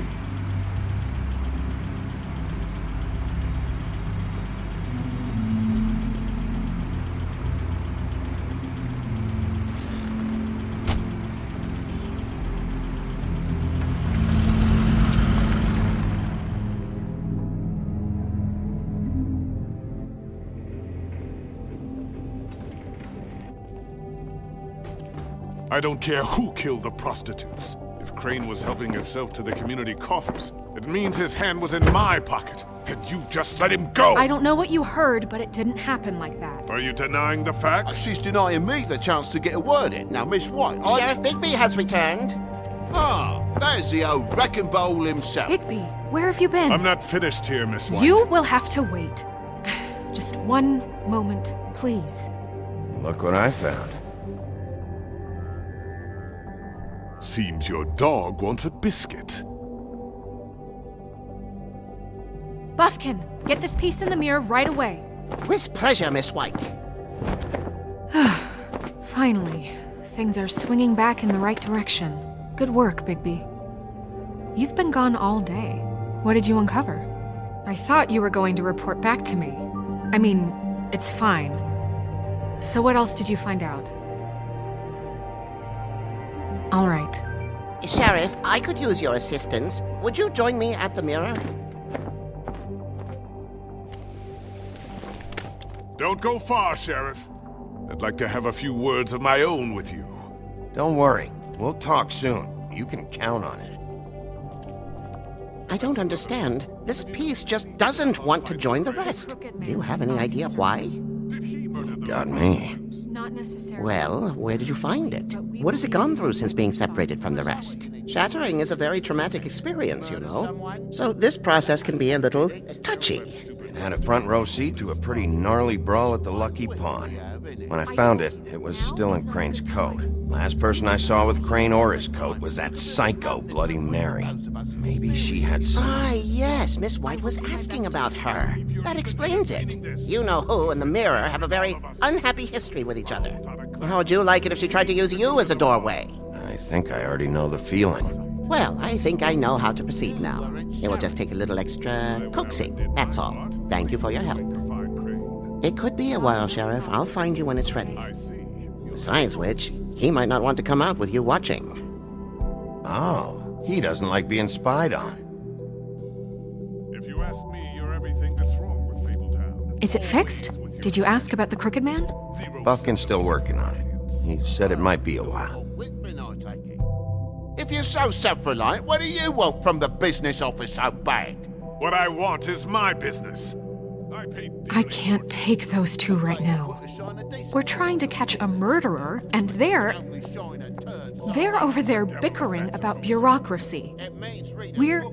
I don't care who killed the prostitutes. If Crane was helping himself to the community coffers, it means his hand was in my pocket, and you just let him go! I don't know what you heard, but it didn't happen like that. Are you denying the facts? She's denying me the chance to get a word in. Now, Miss White, Sheriff Bigby has returned. Ah, there's the old wrecking bowl himself. Bigby, where have you been? I'm not finished here, Miss White. You will have to wait. Just one moment, please. Look what I found. Seems your dog wants a biscuit. Buffkin, get this piece in the mirror right away. With pleasure, Miss White. Finally, things are swinging back in the right direction. Good work, Bigby. You've been gone all day. What did you uncover? I thought you were going to report back to me. I mean, it's fine. So what else did you find out? All right. Sheriff, I could use your assistance. Would you join me at the mirror? Don't go far, Sheriff. I'd like to have a few words of my own with you. Don't worry. We'll talk soon. You can count on it. I don't understand. This piece just doesn't want to join the rest. Do you have any idea why? Got me. Not necessarily. Well, where did you find it? What has it gone through since being separated from the rest? Shattering is a very traumatic experience, you know. So this process can be a little touchy. It had a front row seat to a pretty gnarly brawl at the Lucky Pawn. When I found it, it was still in Crane's coat. Last person I saw with Crane or his coat was that psycho Bloody Mary. Maybe she had some... Ah, yes, Miss White was asking about her. That explains it. You know who and the Mirror have a very unhappy history with each other. How would you like it if she tried to use you as a doorway? I think I already know the feeling. Well, I think I know how to proceed now. It will just take a little extra coaxing, that's all. Thank you for your help. It could be a while, Sheriff. I'll find you when it's ready. Besides which, he might not want to come out with you watching. Oh, he doesn't like being spied on. If you ask me, you're everything that's wrong with Fabletown. Is it fixed? Did you ask about the Crooked Man? Buffkin's still working on it. He said it might be a while. If you're so self-reliant, what do you want from the business office so bad? What I want is my business. I can't take those two right now. We're trying to catch a murderer, and they're over there bickering about bureaucracy. We're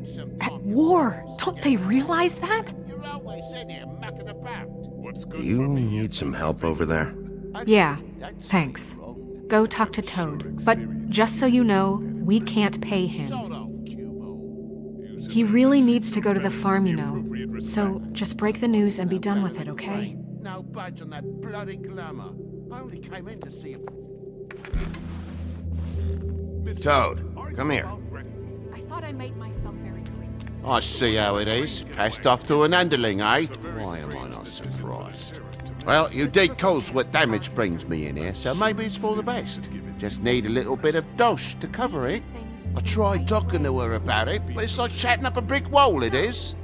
at war. Don't they realize that? Do you need some help over there? Yeah, thanks. Go talk to Toad. But just so you know, we can't pay him. He really needs to go to the farm, you know. So just break the news and be done with it, okay? No budge on that bloody glamour. I only came in to see if... Toad, come here. I thought I made myself very clear. I see how it is. Passed off to an underling, eh? Why am I not surprised? Well, you did cause what damage brings me in here, so maybe it's for the best. Just need a little bit of dosh to cover it. I tried talking to her about it, but it's like chatting up a brick wall, it is.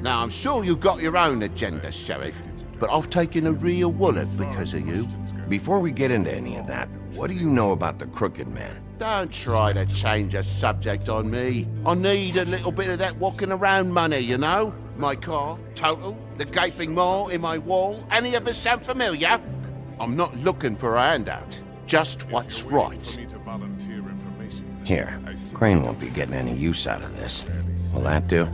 Now, I'm sure you've got your own agenda, Sheriff, but I've taken a real wallet because of you. Before we get into any of that, what do you know about the Crooked Man? Don't try to change a subject on me. I need a little bit of that walking around money, you know? My car, total, the gaping maw in my wall. Any of this sound familiar? I'm not looking for a handout. Just what's right. Here, Crane won't be getting any use out of this. Will that do?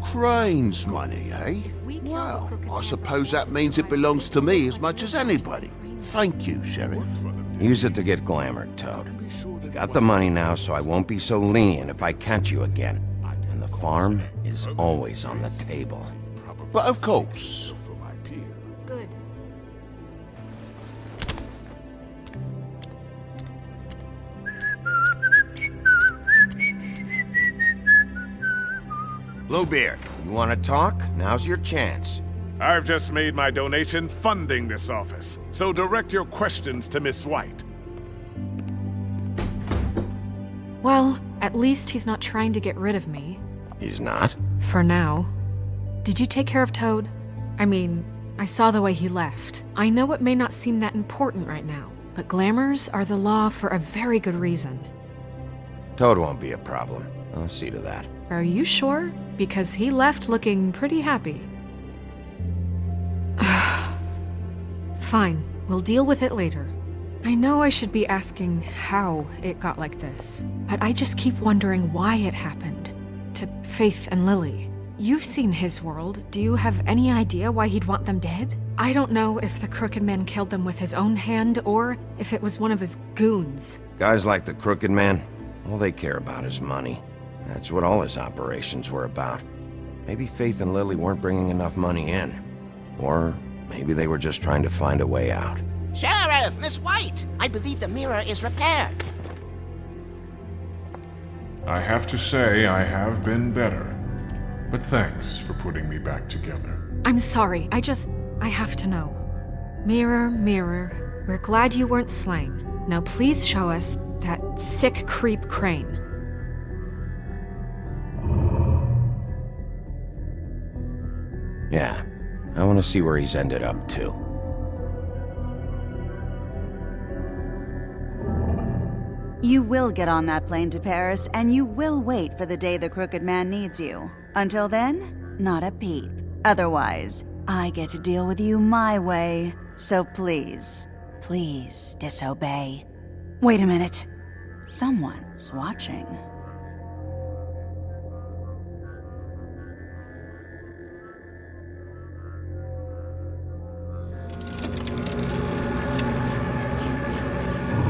Crane's money, eh? Well, I suppose that means it belongs to me as much as anybody. Thank you, Sheriff. Use it to get glamored, Toad. You got the money now, so I won't be so lenient if I catch you again. And the farm is always on the table. But of course. Good. Bluebeard, you want to talk? Now's your chance. I've just made my donation funding this office, so direct your questions to Miss White. Well, at least he's not trying to get rid of me. He's not? For now. Did you take care of Toad? I mean, I saw the way he left. I know it may not seem that important right now, but glamours are the law for a very good reason. Toad won't be a problem. I'll see to that. Are you sure? Because he left looking pretty happy. Fine, we'll deal with it later. I know I should be asking how it got like this, but I just keep wondering why it happened. To Faith and Lily. You've seen his world. Do you have any idea why he'd want them dead? I don't know if the Crooked Man killed them with his own hand or if it was one of his goons. Guys like the Crooked Man, all they care about is money. That's what all his operations were about. Maybe Faith and Lily weren't bringing enough money in. Or maybe they were just trying to find a way out. Sheriff, Miss White! I believe the mirror is repaired. I have to say I have been better. But thanks for putting me back together. I'm sorry, I have to know. Mirror, mirror, we're glad you weren't slain. Now please show us that sick creep Crane. Yeah, I want to see where he's ended up, too. You will get on that plane to Paris, and you will wait for the day the Crooked Man needs you. Until then, not a peep. Otherwise, I get to deal with you my way. So please, please disobey. Wait a minute. Someone's watching.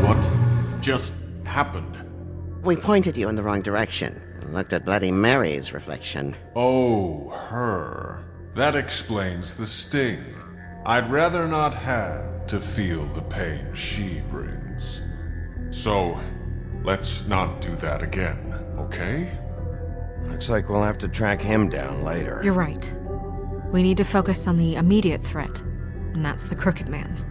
What just happened? We pointed you in the wrong direction and looked at Bloody Mary's reflection. Oh, her. That explains the sting. I'd rather not have to feel the pain she brings. So, let's not do that again, okay? Looks like we'll have to track him down later. You're right. We need to focus on the immediate threat, and that's the Crooked Man.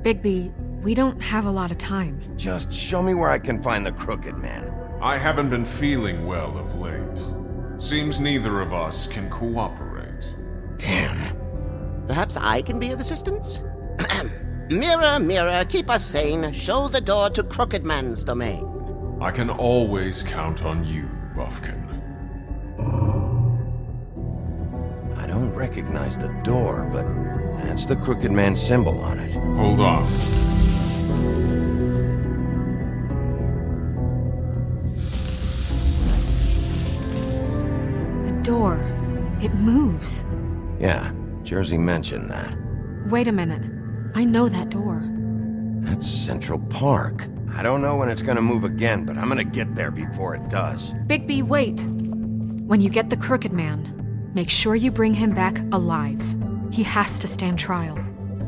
Bigby, we don't have a lot of time. Just show me where I can find the Crooked Man. I haven't been feeling well of late. Seems neither of us can cooperate. Damn. Perhaps I can be of assistance? Mirror, mirror, keep us sane. Show the door to Crooked Man's domain. I can always count on you, Buffkin. I don't recognize the door, but that's the Crooked Man symbol on it. Hold on. The door. It moves. Yeah, Jersey mentioned that. Wait a minute. I know that door. That's Central Park. I don't know when it's gonna move again, but I'm gonna get there before it does. Bigby, wait. When you get the Crooked Man, make sure you bring him back alive. He has to stand trial.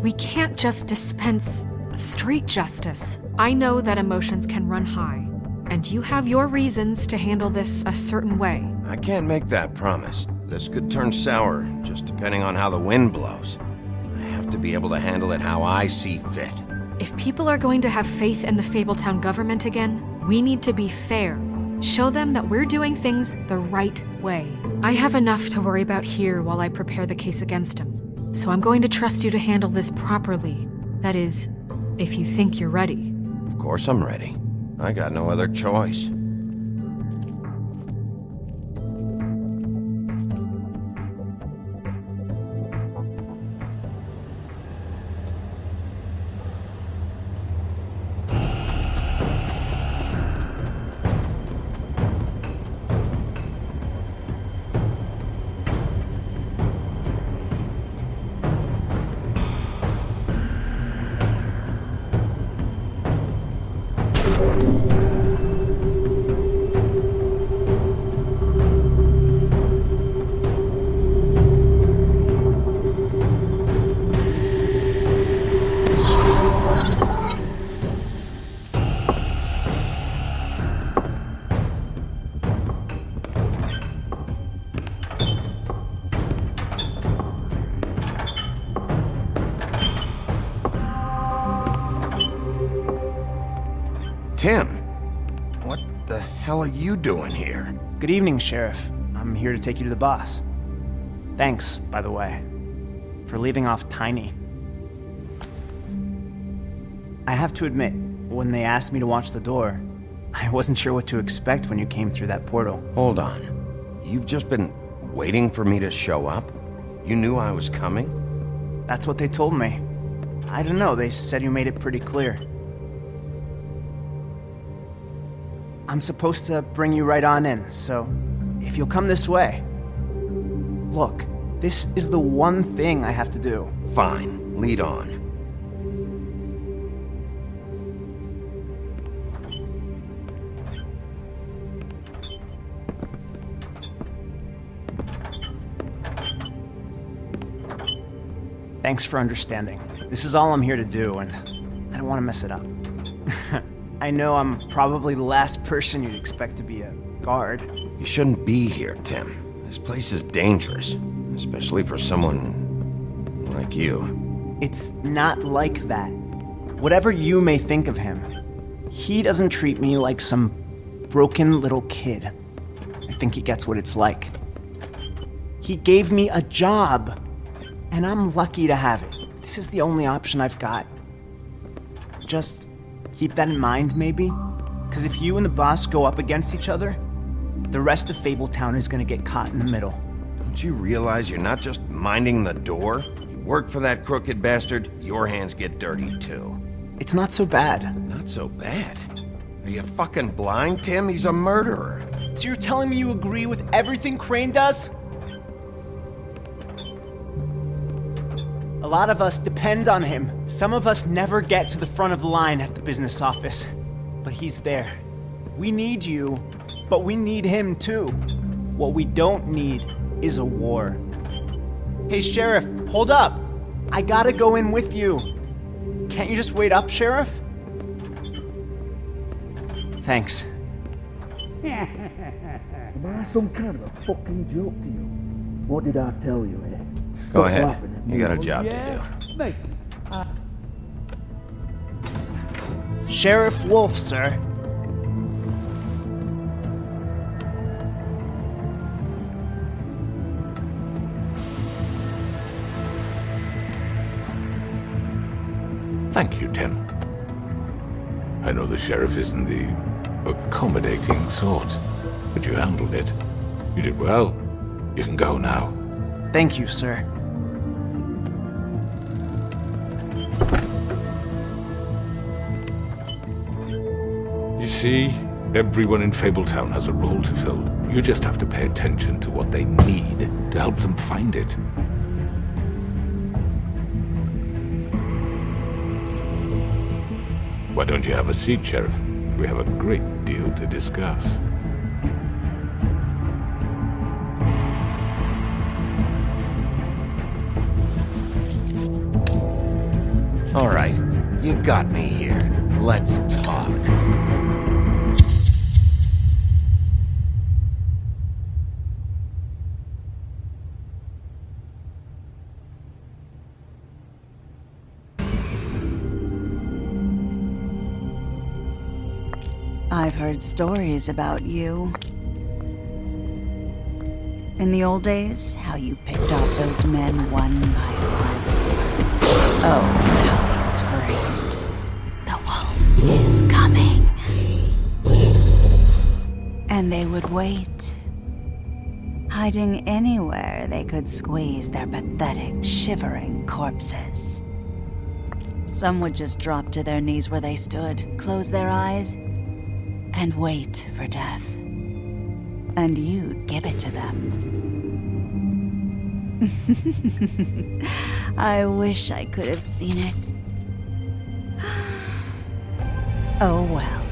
We can't just dispense street justice. I know that emotions can run high, and you have your reasons to handle this a certain way. I can't make that promise. This could turn sour, just depending on how the wind blows. I have to be able to handle it how I see fit. If people are going to have faith in the Fabletown government again, we need to be fair. Show them that we're doing things the right way. I have enough to worry about here while I prepare the case against him. So I'm going to trust you to handle this properly. That is, if you think you're ready. Of course I'm ready. I got no other choice. Tim, what the hell are you doing here? Good evening, Sheriff. I'm here to take you to the boss. Thanks, by the way, for leaving off Tiny. I have to admit, when they asked me to watch the door, I wasn't sure what to expect when you came through that portal. Hold on. You've just been waiting for me to show up? You knew I was coming? That's what they told me. I don't know, they said you made it pretty clear. I'm supposed to bring you right on in, so if you'll come this way. Look, this is the one thing I have to do. Fine, lead on. Thanks for understanding. This is all I'm here to do, and I don't want to mess it up. I know I'm probably the last person you'd expect to be a guard. You shouldn't be here, Tim. This place is dangerous, especially for someone like you. It's not like that. Whatever you may think of him, he doesn't treat me like some broken little kid. I think he gets what it's like. He gave me a job, and I'm lucky to have it. This is the only option I've got. Just keep that in mind, maybe? Because if you and the boss go up against each other, The rest of Fabletown is gonna get caught in the middle. Don't you realize you're not just minding the door? You work for that crooked bastard, your hands get dirty too. It's not so bad. Not so bad? Are you fucking blind, Tim? He's a murderer. So you're telling me you agree with everything Crane does? A lot of us depend on him. Some of us never get to the front of the line at the business office. But he's there. We need you, but we need him too. What we don't need is a war. Hey, Sheriff, hold up. I gotta go in with you. Can't you just wait up, Sheriff? Thanks. Am I some kind of a fucking joke to you? What did I tell you, eh? Go ahead. You got a job to do. Mate, Sheriff Wolf, sir. Thank you, Tim. I know the sheriff isn't the accommodating sort, but you handled it. You did well. You can go now. Thank you, sir. You see, everyone in Fabletown has a role to fill. You just have to pay attention to what they need to help them find it. Why don't you have a seat, Sheriff? We have a great deal to discuss. All right, you got me here. Let's talk. I've heard stories about you. In the old days, how you picked off those men one by one. Oh, how they screamed. The wolf is coming. And they would wait, hiding anywhere they could squeeze their pathetic, shivering corpses. Some would just drop to their knees where they stood, close their eyes, and wait for death. And you'd give it to them. I wish I could have seen it. Oh well.